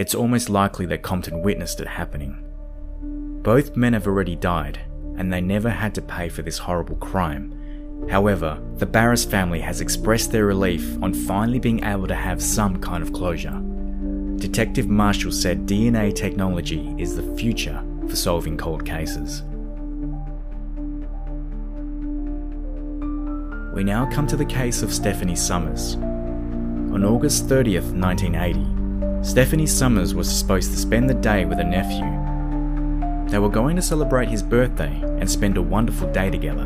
it's almost likely that Compton witnessed it happening. Both men have already died, and they never had to pay for this horrible crime. However, the Barris family has expressed their relief on finally being able to have some kind of closure. Detective Marshall said DNA technology is the future for solving cold cases. We now come to the case of Stephanie Summers. On August 30th, 1980, Stephanie Summers was supposed to spend the day with a nephew. They were going to celebrate his birthday and spend a wonderful day together.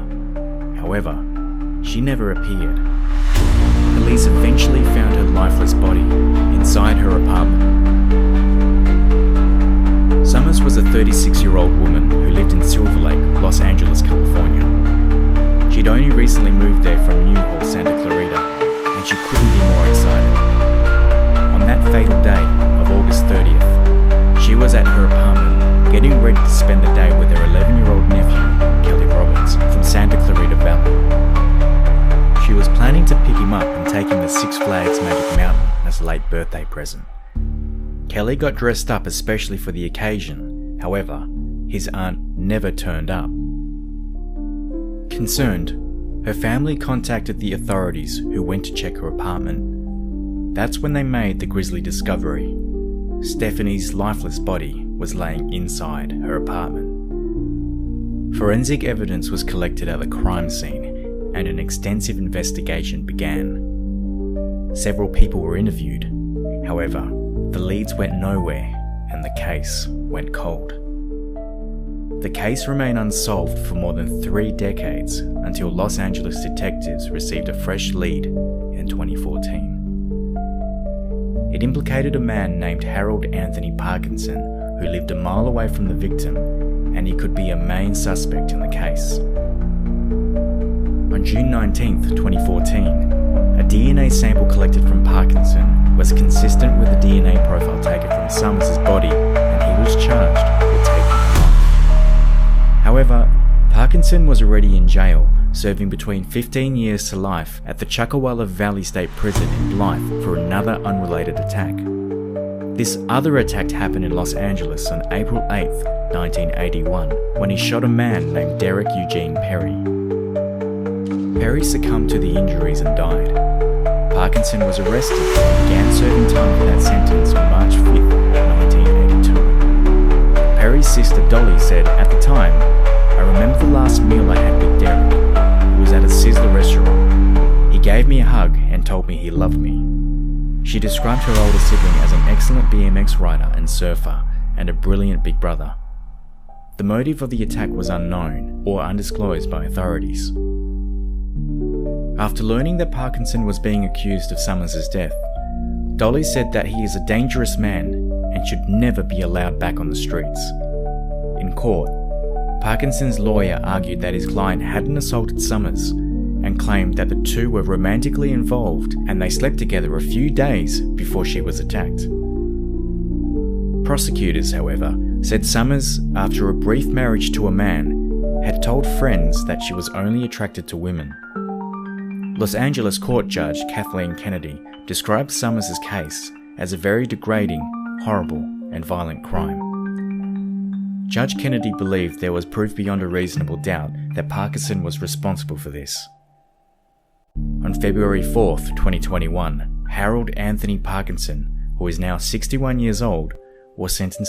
However, she never appeared. Police eventually found her lifeless body inside her apartment. Summers was a 36-year-old woman who lived in Silver Lake, Los Angeles, California. She'd only recently moved there from Newhall, Santa Clarita, and she couldn't be more excited. On that fatal day of August 30th, she was at her apartment getting ready to spend the day with her 11-year-old nephew, Kelly Roberts, from Santa Clarita Valley. She was planning to pick him up and take him to Six Flags Magic Mountain as a late birthday present. Kelly got dressed up especially for the occasion. However, his aunt never turned up. Concerned, her family contacted the authorities, who went to check her apartment. That's when they made the grisly discovery. Stephanie's lifeless body was laying inside her apartment. Forensic evidence was collected at the crime scene, and an extensive investigation began. Several people were interviewed. However, the leads went nowhere, and the case went cold. The case remained unsolved for more than 3 decades until Los Angeles detectives received a fresh lead in 2014. It implicated a man named Harold Anthony Parkinson who lived a mile away from the victim, and he could be a main suspect in the case. On June 19, 2014, a DNA sample collected from Parkinson was consistent with the DNA profile taken from Summers' body, and he was charged with taking her life. However, Parkinson was already in jail, serving between 15 years to life at the Chuckawalla Valley State Prison in Blythe for another unrelated attack. This other attack happened in Los Angeles on April 8, 1981, when he shot a man named Derek Eugene Perry. Perry succumbed to the injuries and died. Parkinson was arrested and began serving time for that sentence on March 5, 1982. Perry's sister Dolly said, at the time, "I remember the last meal I had with Derek. It was at a Sizzler restaurant. He gave me a hug and told me he loved me." She described her older sibling as an excellent BMX rider and surfer and a brilliant big brother. The motive of the attack was unknown or undisclosed by authorities. After learning that Parkinson was being accused of Summers' death, Dolly said that he is a dangerous man and should never be allowed back on the streets. In court, Parkinson's lawyer argued that his client hadn't assaulted Summers and claimed that the two were romantically involved and they slept together a few days before she was attacked. Prosecutors, however, said Summers, after a brief marriage to a man, had told friends that she was only attracted to women. Los Angeles court judge Kathleen Kennedy described Summers' case as a very degrading, horrible, and violent crime. Judge Kennedy believed there was proof beyond a reasonable doubt that Parkinson was responsible for this. On February 4th, 2021, Harold Anthony Parkinson, who is now 61 years old, was sentenced